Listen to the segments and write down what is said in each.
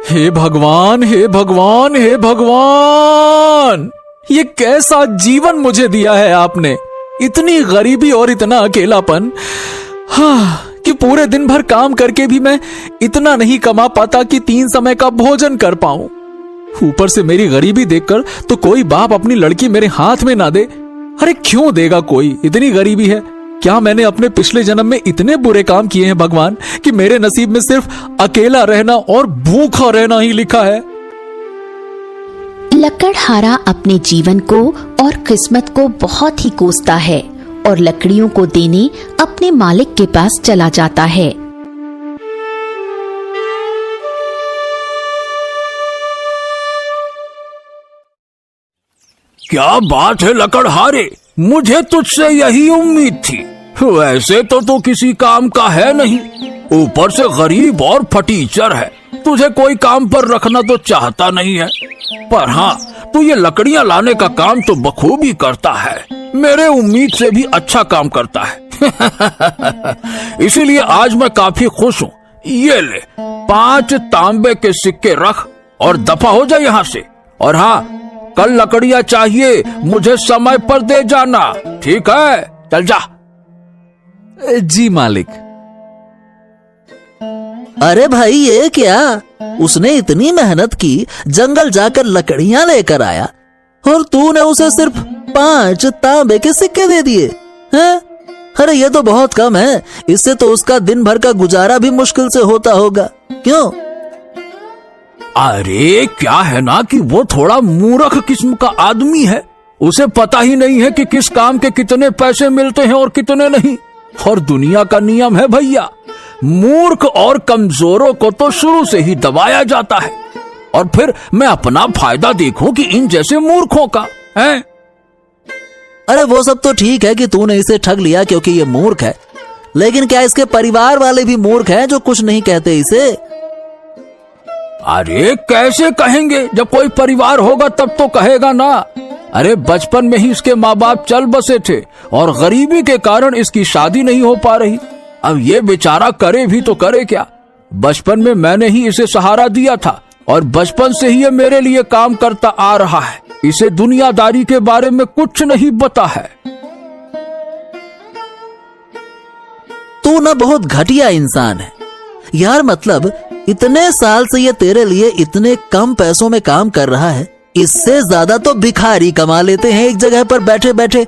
हे भगवान, हे भगवान, हे भगवान, ये कैसा जीवन मुझे दिया है आपने। इतनी गरीबी और इतना अकेलापन। हाँ, कि पूरे दिन भर काम करके भी मैं इतना नहीं कमा पाता कि 3 समय का भोजन कर पाऊं। ऊपर से मेरी गरीबी देखकर तो कोई बाप अपनी लड़की मेरे हाथ में ना दे। अरे क्यों देगा कोई, इतनी गरीबी है। क्या मैंने अपने पिछले जन्म में इतने बुरे काम किए हैं भगवान कि मेरे नसीब में सिर्फ अकेला रहना और भूखा रहना ही लिखा है। लकड़हारा अपने जीवन को और किस्मत को बहुत ही कोसता है और लकड़ियों को देने अपने मालिक के पास चला जाता है। क्या बात है लकड़हारे, मुझे तुझसे यही उम्मीद थी। वैसे तो तू किसी काम का है नहीं, ऊपर से गरीब और फटीचर है। तुझे कोई काम पर रखना तो चाहता नहीं है, पर हाँ, तू ये लकड़ियां लाने का काम तो बखूबी करता है। मेरे उम्मीद से भी अच्छा काम करता है। इसीलिए आज मैं काफी खुश हूँ। ये ले 5 तांबे के सिक्के रख और दफा हो जा यहाँ से। और हाँ, कल लकड़ियां चाहिए, मुझे समय पर दे जाना, ठीक है? चल जा। जी मालिक। अरे भाई, ये क्या? उसने इतनी मेहनत की, जंगल जाकर लकड़ियां लेकर आया और तूने उसे सिर्फ 5 तांबे के सिक्के दे दिए हैं? अरे ये तो बहुत कम है। इससे तो उसका दिन भर का गुजारा भी मुश्किल से होता होगा। क्यों? अरे क्या है ना कि वो थोड़ा मूर्ख किस्म का आदमी है। उसे पता ही नहीं है कि किस काम के कितने पैसे मिलते हैं और कितने नहीं। और दुनिया का नियम है भैया, मूर्ख और कमजोरों को तो शुरू से ही दबाया जाता है। और फिर मैं अपना फायदा देखूं कि इन जैसे मूर्खों का है। अरे वो सब तो ठीक है कि तूने इसे ठग लिया क्योंकि ये मूर्ख है, लेकिन क्या इसके परिवार वाले भी मूर्ख हैं जो कुछ नहीं कहते इसे? अरे कैसे कहेंगे, जब कोई परिवार होगा तब तो कहेगा ना। अरे बचपन में ही इसके माँ बाप चल बसे थे और गरीबी के कारण इसकी शादी नहीं हो पा रही। अब ये बेचारा करे भी तो करे क्या। बचपन में मैंने ही इसे सहारा दिया था और बचपन से ही ये मेरे लिए काम करता आ रहा है। इसे दुनियादारी के बारे में कुछ नहीं पता है। तू ना बहुत घटिया इंसान है यार। मतलब इतने साल से ये तेरे लिए इतने कम पैसों में काम कर रहा है। इससे ज्यादा तो भिखारी कमा लेते हैं एक जगह पर बैठे बैठे।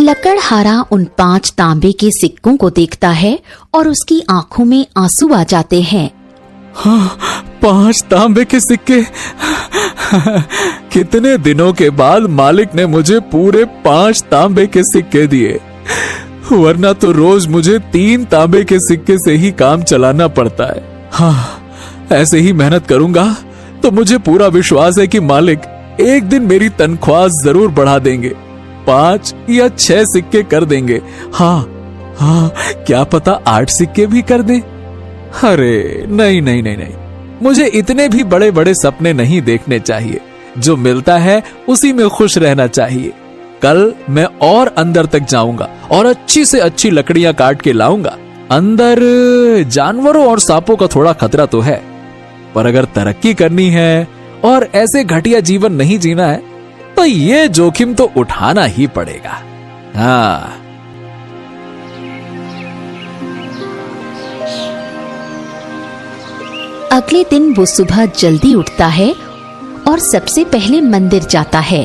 लकड़हारा उन 5 तांबे के सिक्कों को देखता है और उसकी आंखों में आंसू आ जाते हैं। हाँ, 5 तांबे के सिक्के। कितने दिनों के बाद मालिक ने मुझे पूरे 5 तांबे के सिक्के दिए, वरना तो रोज मुझे 3 तांबे के सिक्के से ही काम चलाना पड़ता है। हाँ, ऐसे ही मेहनत करूंगा तो मुझे पूरा विश्वास है कि मालिक एक दिन मेरी तनख्वाह जरूर बढ़ा देंगे, 5 या 6 सिक्के कर देंगे। हाँ हाँ, क्या पता 8 सिक्के भी कर दे। अरे नहीं नहीं नहीं नहीं, मुझे इतने भी बड़े बड़े सपने नहीं देखने चाहिए। जो मिलता है उसी में खुश रहना चाहिए। कल मैं और अंदर तक जाऊंगा और अच्छी से अच्छी लकड़ियां काट के लाऊंगा। अंदर जानवरों और सांपों का थोड़ा खतरा तो है, पर अगर तरक्की करनी है और ऐसे घटिया जीवन नहीं जीना है तो ये जोखिम तो उठाना ही पड़ेगा। हाँ। अगले दिन वो सुबह जल्दी उठता है और सबसे पहले मंदिर जाता है।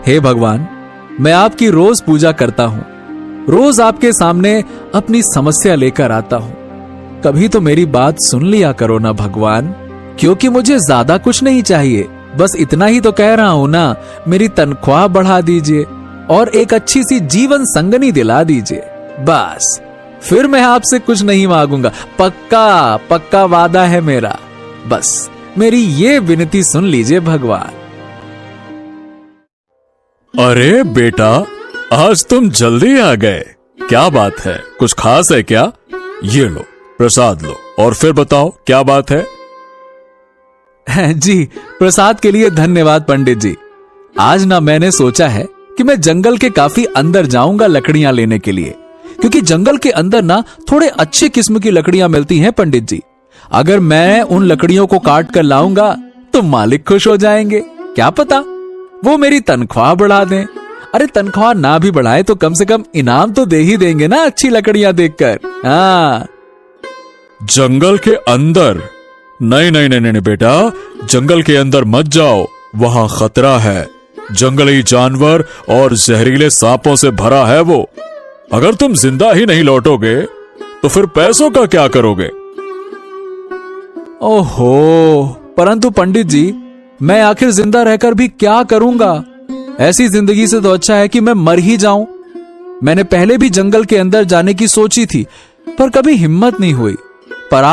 हे भगवान, मैं आपकी रोज पूजा करता हूँ, रोज आपके सामने अपनी समस्या लेकर आता हूँ। कभी तो मेरी बात सुन लिया करो ना भगवान, क्योंकि मुझे ज्यादा कुछ नहीं चाहिए, बस इतना ही तो कह रहा हूँ ना। मेरी तनख्वाह बढ़ा दीजिए और एक अच्छी सी जीवन संगनी दिला दीजिए, बस फिर मैं आपसे कुछ नहीं मांगूंगा। पक्का पक्का वादा है मेरा, बस मेरी ये विनती सुन लीजिए भगवान। अरे बेटा, आज तुम जल्दी आ गए। क्या बात है, कुछ खास है क्या? ये लो प्रसाद लो और फिर बताओ क्या बात है। जी, प्रसाद के लिए धन्यवाद पंडित जी। आज ना मैंने सोचा है कि मैं जंगल के काफी अंदर जाऊंगा लकड़ियां लेने के लिए, क्योंकि जंगल के अंदर ना थोड़े अच्छे किस्म की लकड़ियां मिलती हैं पंडित जी। अगर मैं उन लकड़ियों को काट कर लाऊंगा तो मालिक खुश हो जाएंगे। क्या पता वो मेरी तनख्वाह बढ़ा दें। अरे तनख्वाह ना भी बढ़ाए तो कम से कम इनाम तो दे ही देंगे ना अच्छी लकड़ियां देखकर। हाँ। जंगल के अंदर? नहीं नहीं नहीं नहीं बेटा, जंगल के अंदर मत जाओ, वहां खतरा है। जंगली जानवर और जहरीले सांपों से भरा है वो। अगर तुम जिंदा ही नहीं लौटोगे तो फिर पैसों का क्या करोगे? ओहो, परंतु पंडित जी, मैं आखिर जिंदा रहकर भी क्या करूंगा? ऐसी जिंदगी से तो अच्छा है कि मैं मर ही जाऊं। मैंने पहले भी जंगल के अंदर जाने की सोची थी, पर कभी हिम्मत नहीं हुई। पर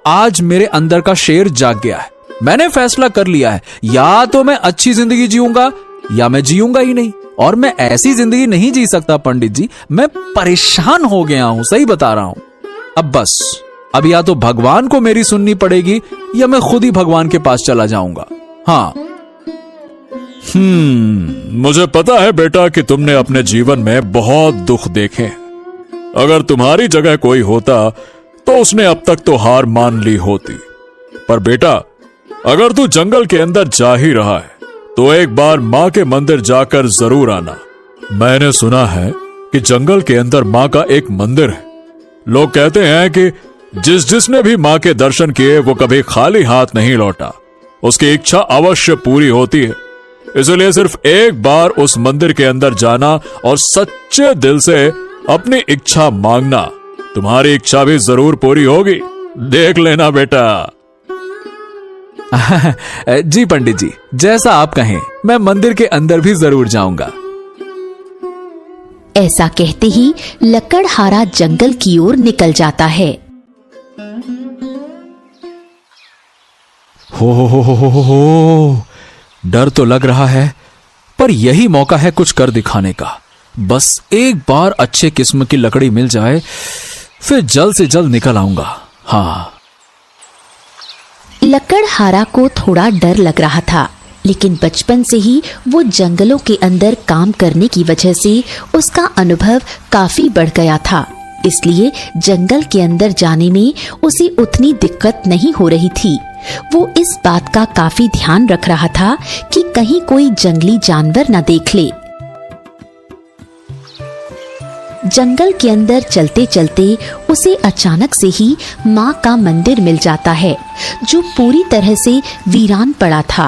आज मेरे अंदर का शेर जाग गया है। मैंने फैसला कर लिया है, या तो मैं अच्छी जिंदगी जीऊंगा या मैं जीऊंगा ही नहीं। और मैं ऐसी जिंदगी नहीं जी सकता पंडित जी, मैं परेशान हो गया हूं, सही बता रहा हूं। अब बस, अब या तो भगवान को मेरी सुननी पड़ेगी या मैं खुद ही भगवान के पास चला जाऊंगा। हाँ। मुझे पता है बेटा कि तुमने अपने जीवन में बहुत दुख देखे। अगर तुम्हारी जगह कोई होता तो उसने अब तक तो हार मान ली होती। पर बेटा, अगर तू जंगल के अंदर जा ही रहा है तो एक बार माँ के मंदिर जाकर जरूर आना। मैंने सुना है कि जंगल के अंदर माँ का एक मंदिर है। लोग कहते हैं कि जिसने भी माँ के दर्शन किए वो कभी खाली हाथ नहीं लौटा। उसकी इच्छा अवश्य पूरी होती है। इसलिए सिर्फ एक बार उस मंदिर के अंदर जाना और सच्चे दिल से अपनी इच्छा मांगना। तुम्हारी इच्छा भी जरूर पूरी होगी, देख लेना बेटा। जी पंडित जी, जैसा आप कहें, मैं मंदिर के अंदर भी जरूर जाऊंगा। ऐसा कहते ही लकड़हारा जंगल की ओर निकल जाता है। हो, डर तो लग रहा है, पर यही मौका है कुछ कर दिखाने का। बस एक बार अच्छे किस्म की लकड़ी मिल जाए, फिर जल्द से जल्द निकल आऊंगा। हाँ। लकड़हारा को थोड़ा डर लग रहा था, लेकिन बचपन से ही वो जंगलों के अंदर काम करने की वजह से उसका अनुभव काफी बढ़ गया था। इसलिए जंगल के अंदर जाने में उसे उतनी दिक्कत नहीं हो रही थी। वो इस बात का काफी ध्यान रख रहा था कि कहीं कोई जंगली जानवर न देख ले। जंगल के अंदर चलते चलते उसे अचानक से ही माँ का मंदिर मिल जाता है, जो पूरी तरह से वीरान पड़ा था।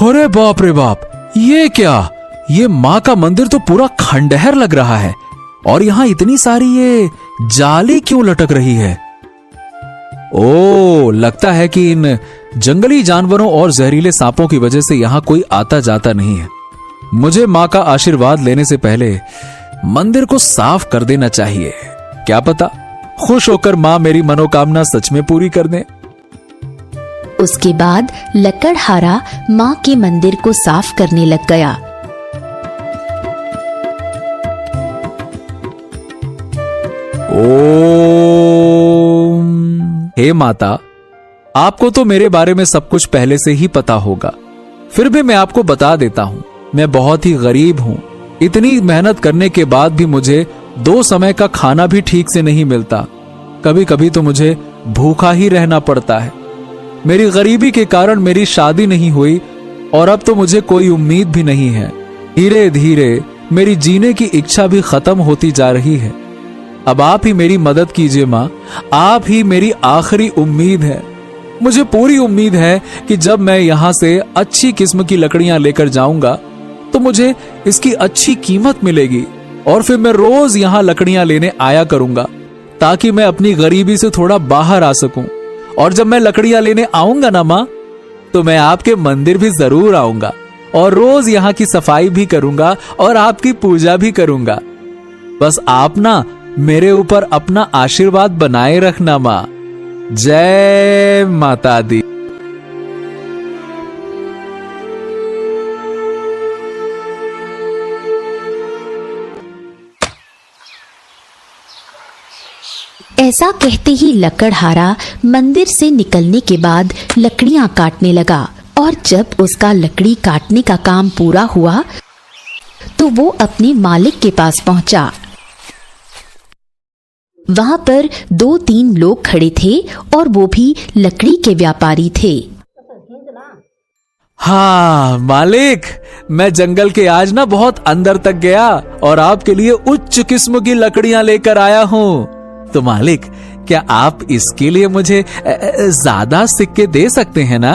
अरे बाप रे बाप, ये क्या? ये माँ का मंदिर तो पूरा खंडहर लग रहा है। और यहाँ इतनी सारी ये जाली क्यों लटक रही है? ओ, लगता है कि इन जंगली जानवरों और जहरीले सांपों की वजह से यहाँ कोई आता जाता नहीं है। मुझे माँ का आशीर्वाद लेने से पहले मंदिर को साफ कर देना चाहिए। क्या पता खुश होकर माँ मेरी मनोकामना सच में पूरी कर दे। उसके बाद लकड़हारा माँ के मंदिर को साफ करने लग गया। ओम। हे माता, आपको तो मेरे बारे में सब कुछ पहले से ही पता होगा, फिर भी मैं आपको बता देता हूँ, मैं बहुत ही गरीब हूँ। इतनी मेहनत करने के बाद भी मुझे 2 समय का खाना भी ठीक से नहीं मिलता। कभी कभी तो मुझे भूखा ही रहना पड़ता है। मेरी गरीबी के कारण मेरी शादी नहीं हुई और अब तो मुझे कोई उम्मीद भी नहीं है। धीरे धीरे मेरी जीने की इच्छा भी खत्म होती जा रही है। अब आप ही मेरी मदद कीजिए माँ, आप ही मेरी आखिरी उम्मीद है। मुझे पूरी उम्मीद है कि जब मैं यहाँ से अच्छी किस्म की लकड़ियां लेकर जाऊंगा तो मुझे इसकी अच्छी कीमत मिलेगी और फिर मैं रोज यहाँ लकड़ियां लेने आया करूंगा, ताकि मैं अपनी गरीबी से थोड़ा बाहर आ सकूं। और जब मैं लकड़ियां लेने आऊंगा ना माँ, तो मैं आपके मंदिर भी जरूर आऊंगा और रोज यहाँ की सफाई भी करूंगा और आपकी पूजा भी करूंगा। बस आप ना मेरे ऊपर अपना आशीर्वाद बनाए रखना माँ। जय माता दी। ऐसा कहते ही लकड़हारा मंदिर से निकलने के बाद लकड़ियां काटने लगा और जब उसका लकड़ी काटने का काम पूरा हुआ तो वो अपने मालिक के पास पहुंचा। वहां पर 2-3 लोग खड़े थे और वो भी लकड़ी के व्यापारी थे। हाँ मालिक, मैं जंगल के आज ना बहुत अंदर तक गया और आपके लिए उच्च किस्म की लकड़ियां लेकर आया हूँ। तो मालिक, क्या आप इसके लिए मुझे ज्यादा सिक्के दे सकते हैं ना?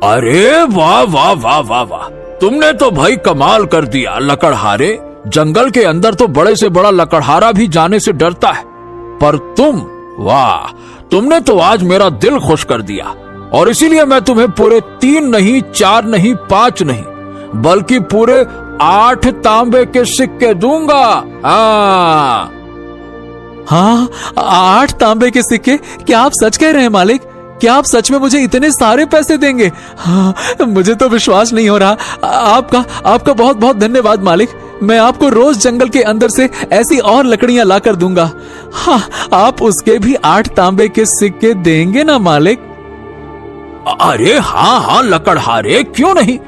अरे वाह वाह वाह वाह वाह, तुमने तो भाई कमाल कर दिया लकड़हारे। जंगल के अंदर तो बड़े से बड़ा लकड़हारा भी जाने से डरता है, पर तुम, वाह, तुमने तो आज मेरा दिल खुश कर दिया। और इसीलिए मैं तुम्हें पूरे 3 नहीं, 4 नहीं, 5 नहीं, बल्कि पूरे 8 तांबे के सिक्के दूंगा। हाँ, 8 तांबे के सिक्के? क्या आप सच कह रहे हैं मालिक? क्या आप सच में मुझे इतने सारे पैसे देंगे? हाँ, मुझे तो विश्वास नहीं हो रहा। आपका बहुत बहुत धन्यवाद मालिक। मैं आपको रोज जंगल के अंदर से ऐसी और लकड़ियां लाकर दूंगा। हाँ, आप उसके भी 8 तांबे के सिक्के देंगे ना मालिक? अरे हाँ हाँ लकड़हारे, क्यों नहीं।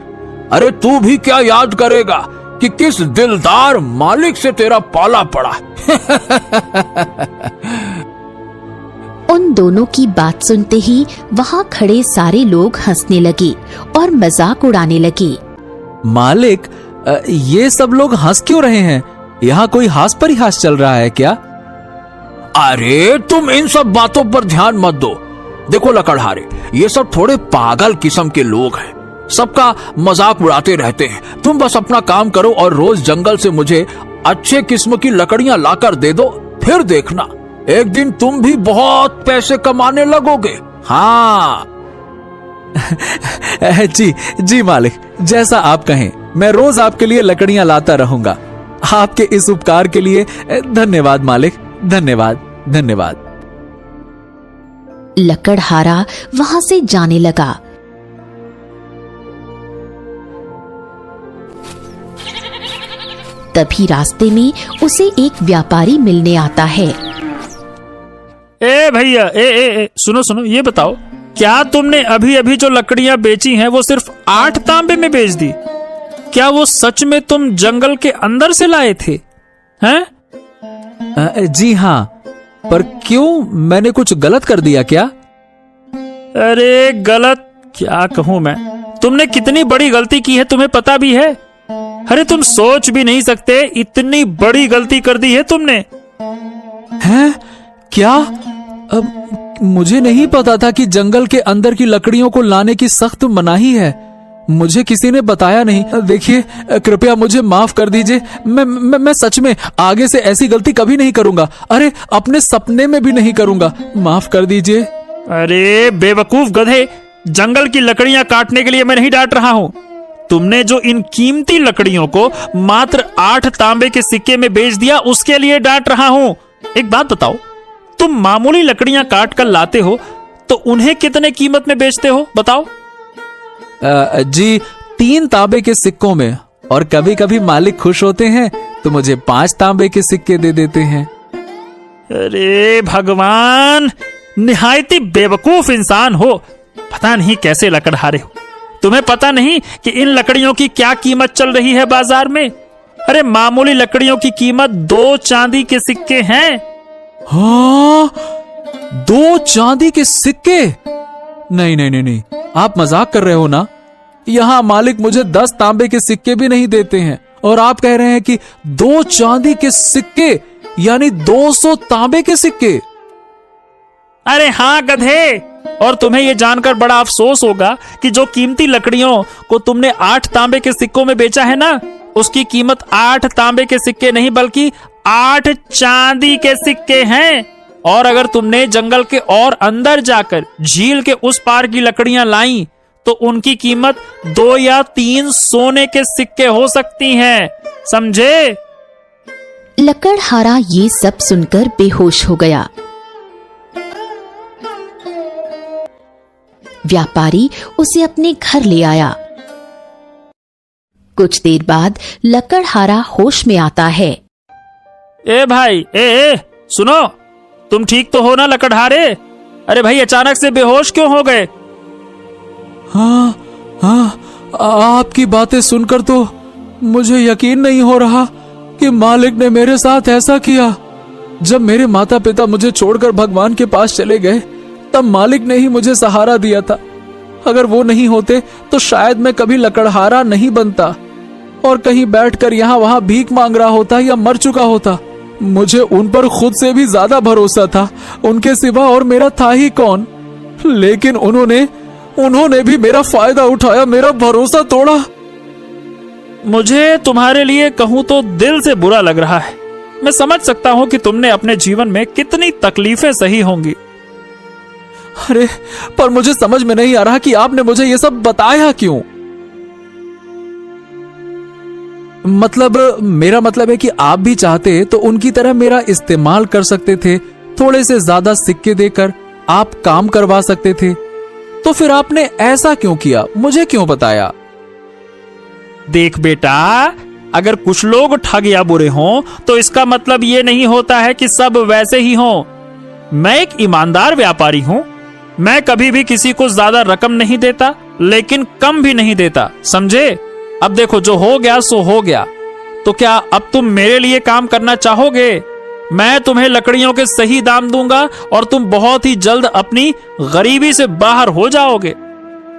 अरे तू भी क्या याद करेगा कि किस दिलदार मालिक से तेरा पाला पड़ा। उन दोनों की बात सुनते ही वहां खड़े सारे लोग हंसने लगे और मजाक उड़ाने लगे। मालिक, ये सब लोग हंस क्यों रहे हैं? यहाँ कोई हास परिहास चल रहा है क्या? अरे तुम इन सब बातों पर ध्यान मत दो। देखो लकड़हारे, ये सब थोड़े पागल किस्म के लोग हैं, सबका मजाक उड़ाते रहते हैं। तुम बस अपना काम करो और रोज जंगल से मुझे अच्छे किस्म की लकड़ियां लाकर दे दो, फिर देखना एक दिन तुम भी बहुत पैसे कमाने लगोगे। हाँ। जी मालिक, जैसा आप कहें, मैं रोज आपके लिए लकड़ियां लाता रहूंगा। आपके इस उपकार के लिए धन्यवाद मालिक, धन्यवाद धन्यवाद। लकड़हारा वहां से जाने लगा। तभी रास्ते में उसे एक व्यापारी मिलने आता है। ए भैया, ए सुनो, ये बताओ, क्या तुमने अभी अभी जो लकड़ियां बेची हैं वो सिर्फ 8 तांबे में बेच दी? क्या वो सच में तुम जंगल के अंदर से लाए थे? हैं? जी हाँ, पर क्यों, मैंने कुछ गलत कर दिया क्या? अरे गलत क्या कहूं मैं, तुमने कितनी बड़ी गलती की है तुम्हें पता भी है? अरे तुम सोच भी नहीं सकते, इतनी बड़ी गलती कर दी है तुमने। हैं? क्या? अब मुझे नहीं पता था कि जंगल के अंदर की लकड़ियों को लाने की सख्त मनाही है। मुझे किसी ने बताया नहीं। देखिए, कृपया मुझे माफ कर दीजिए। मैं सच में आगे से ऐसी गलती कभी नहीं करूंगा। अरे अपने सपने में भी नहीं करूंगा। माफ कर दीजिए। अरे बेवकूफ गधे, जंगल की लकड़ियां काटने के लिए मैं नहीं डांट रहा हूं। तुमने जो इन कीमती लकड़ियों को मात्र 8 तांबे के सिक्के में बेच दिया, उसके लिए डांट रहा हूं। एक बात बताओ, तुम मामूली लकड़ियां काट कर लाते हो तो उन्हें कितने कीमत में बेचते हो, बताओ? जी 3 तांबे के सिक्कों में, और कभी कभी मालिक खुश होते हैं तो मुझे 5 तांबे के सिक्के दे देते हैं। अरे भगवान, निहायती बेवकूफ इंसान हो। पता नहीं कैसे लकड़हारे हो। तुम्हें पता नहीं कि इन लकड़ियों की क्या कीमत चल रही है बाजार में? अरे मामूली लकड़ियों की कीमत 2 चांदी के सिक्के हैं। हाँ, 2 चांदी के सिक्के? नहीं, आप मजाक कर रहे हो ना? यहाँ मालिक मुझे 10 तांबे के सिक्के भी नहीं देते हैं, और आप कह रहे हैं कि 2 चांदी के सिक्के, यानी 200 तांबे के सिक्के? अरे हाँ गधे, और तुम्हें यह जानकर बड़ा अफसोस होगा कि जो कीमती लकड़ियों को तुमने 8 तांबे के सिक्कों में बेचा है ना, उसकी कीमत 8 तांबे के सिक्के नहीं बल्कि 8 चांदी के सिक्के हैं। और अगर तुमने जंगल के और अंदर जाकर झील के उस पार की लकड़ियां लाई तो उनकी कीमत 2 या 3 सोने के सिक्के हो सकती हैं, समझे? लकड़हारा ये सब सुनकर बेहोश हो गया। व्यापारी उसे अपने घर ले आया। कुछ देर बाद लकड़हारा होश में आता है। ए भाई, ए सुनो, तुम ठीक तो हो ना लकड़हारे? अरे भाई अचानक से बेहोश क्यों हो गए? हाँ हाँ, आपकी बातें सुनकर तो मुझे यकीन नहीं हो रहा कि मालिक ने मेरे साथ ऐसा किया। जब मेरे माता पिता मुझे छोड़कर भगवान के पास चले गए, तब मालिक ने ही मुझे सहारा दिया था। अगर वो नहीं होते तो शायद मैं कभी लकड़हारा नहीं बनता और कहीं बैठकर यहाँ वहां भीख मांग रहा होता या मर चुका होता। मुझे उन पर खुद से भी ज्यादा भरोसा था, उनके सिवा और मेरा था ही कौन। लेकिन उन्होंने भी मेरा फायदा उठाया, मेरा भरोसा तोड़ा। मुझे तुम्हारे लिए कहूं तो दिल से बुरा लग रहा है। मैं समझ सकता हूं कि तुमने अपने जीवन में कितनी तकलीफें सही होंगी। अरे पर मुझे समझ में नहीं आ रहा कि आपने मुझे ये सब बताया क्यों। मेरा मतलब है कि आप भी चाहते तो उनकी तरह मेरा इस्तेमाल कर सकते थे, थोड़े से ज्यादा सिक्के देकर आप काम करवा सकते थे। तो फिर आपने ऐसा क्यों किया, मुझे क्यों बताया? देख बेटा, अगर कुछ लोग ठग या बुरे हों तो इसका मतलब ये नहीं होता है कि सब वैसे ही हों। मैं एक ईमानदार व्यापारी हूं। मैं कभी भी किसी को ज्यादा रकम नहीं देता, लेकिन कम भी नहीं देता, समझे? अब देखो, जो हो गया सो हो गया। तो क्या अब तुम मेरे लिए काम करना चाहोगे? मैं तुम्हें लकड़ियों के सही दाम दूंगा और तुम बहुत ही जल्द अपनी गरीबी से बाहर हो जाओगे।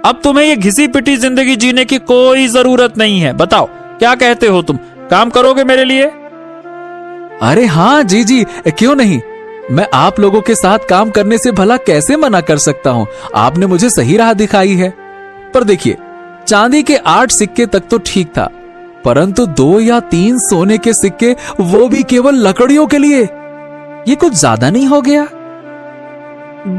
अब तुम्हें ये घिसी पिटी जिंदगी जीने की कोई जरूरत नहीं है। बताओ, क्या कहते हो तुम? काम करोगे मेरे लिए? अरे हाँ जी जी, क्यों नहीं। मैं आप लोगों के साथ काम करने से भला कैसे मना कर सकता हूँ। आपने मुझे सही राह दिखाई है। पर देखिए, चांदी के 8 सिक्के तक तो ठीक था, परंतु 2 या 3 सोने के सिक्के, वो भी केवल लकड़ियों के लिए, ये कुछ ज्यादा नहीं हो गया?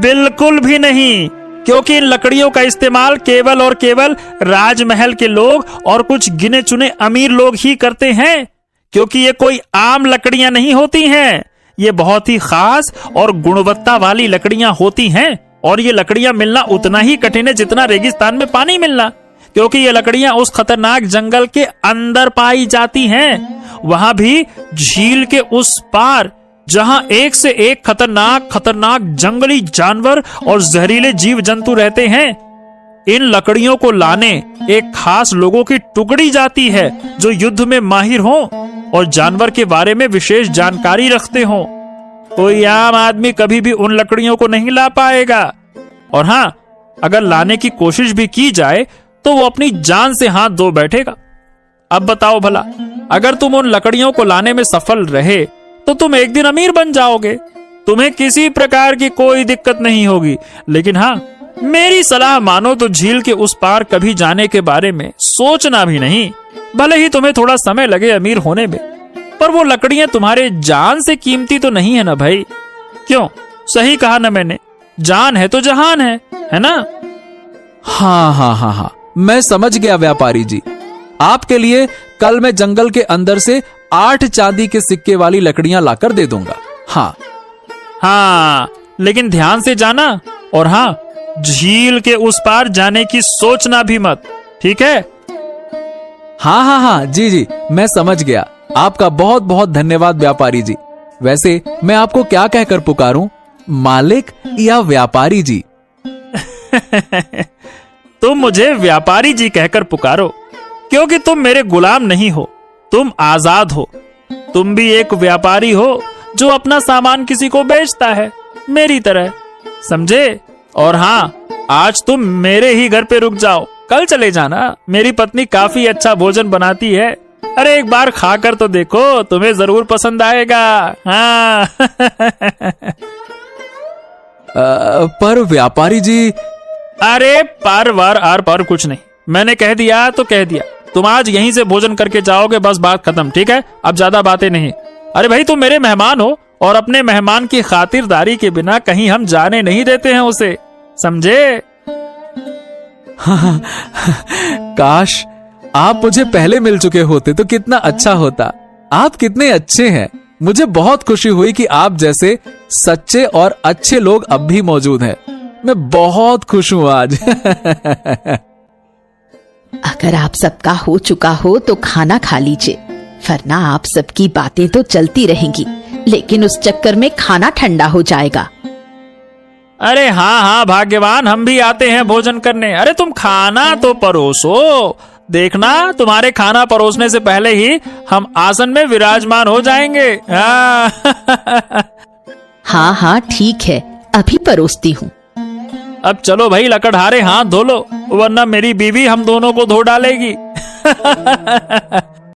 बिल्कुल भी नहीं, क्योंकि इन लकड़ियों का इस्तेमाल केवल और केवल राजमहल के लोग और कुछ गिने चुने अमीर लोग ही करते हैं। क्योंकि ये कोई आम लकड़ियां नहीं होती हैं, ये बहुत ही खास और गुणवत्ता वाली लकड़ियां होती हैं। और ये लकड़ियां मिलना उतना ही कठिन है जितना रेगिस्तान में पानी मिलना, क्योंकि ये लकड़ियां उस खतरनाक जंगल के अंदर पाई जाती हैं, वहां भी झील के उस पार, जहां एक से एक खतरनाक जंगली जानवर और जहरीले जीव जंतु रहते हैं। इन लकड़ियों को लाने एक खास लोगों की टुकड़ी जाती है, जो युद्ध में माहिर हो और जानवर के बारे में विशेष जानकारी रखते हो। कोई आम आदमी कभी भी उन लकड़ियों को नहीं ला पाएगा। और हाँ, अगर लाने की कोशिश भी की जाए तो वो अपनी जान से हाथ धो बैठेगा। अब बताओ भला, अगर तुम उन लकड़ियों को लाने में सफल रहे तो तुम एक दिन अमीर बन जाओगे। तुम्हें किसी प्रकार की कोई दिक्कत नहीं होगी। लेकिन हाँ, मेरी सलाह मानो तो झील के उस पार कभी जाने के बारे में सोचना भी नहीं। भले ही तुम्हें थोड़ा समय लगे अमीर होने में, पर वो लकड़ियां तुम्हारे जान से कीमती तो नहीं है ना भाई। क्यों, सही कहा ना मैंने? जान है तो जहान है ना? हाँ, मैं समझ गया व्यापारी जी। आपके लिए कल मैं जंगल के अंदर से 8 चांदी के सिक्के वाली लकड़ियां लाकर दे दूंगा। हाँ, लेकिन ध्यान से जाना। और हाँ, झील के उस पार जाने की सोचना भी मत, ठीक है? हाँ, जी, मैं समझ गया। आपका बहुत बहुत धन्यवाद व्यापारी जी। वैसे मैं आपको क्या कहकर पुकारूं, मालिक या व्यापारी जी? तुम मुझे व्यापारी जी कहकर पुकारो, क्योंकि तुम मेरे गुलाम नहीं हो, तुम आजाद हो। तुम भी एक व्यापारी हो जो अपना सामान किसी को बेचता है, मेरी तरह, समझे? और हाँ, आज तुम मेरे ही घर पे रुक जाओ, कल चले जाना। मेरी पत्नी काफी अच्छा भोजन बनाती है। अरे एक बार खाकर तो देखो, तुम्हें जरूर पसंद आएगा। हाँ। पर व्यापारी जी। अरे पर वर आर पर कुछ नहीं, मैंने कह दिया तो कह दिया। तुम आज यहीं से भोजन करके जाओगे, बस बात खत्म, ठीक है? अब ज्यादा बातें नहीं। अरे भाई, तुम मेरे मेहमान हो और अपने मेहमान की खातिरदारी के बिना कहीं हम जाने नहीं देते हैं उसे, समझे? काश आप मुझे पहले मिल चुके होते तो कितना अच्छा होता। आप कितने अच्छे हैं। मुझे बहुत खुशी हुई कि आप जैसे सच्चे और अच्छे लोग अब भी मौजूद हैं। मैं बहुत खुश हूं आज। अगर आप सबका हो चुका हो तो खाना खा लीजिए, वरना आप सबकी बातें तो चलती रहेंगी। लेकिन उस चक्कर में खाना ठंडा हो जाएगा। अरे हाँ हाँ भाग्यवान, हम भी आते हैं भोजन करने। अरे तुम खाना तो परोसो, देखना तुम्हारे खाना परोसने से पहले ही हम आसन में विराजमान हो जाएंगे। हाँ हाँ ठीक है, अभी परोसती हूँ। अब चलो भाई लकड़हारे, हाथ धो लो, वरना मेरी बीवी हम दोनों को धो डालेगी।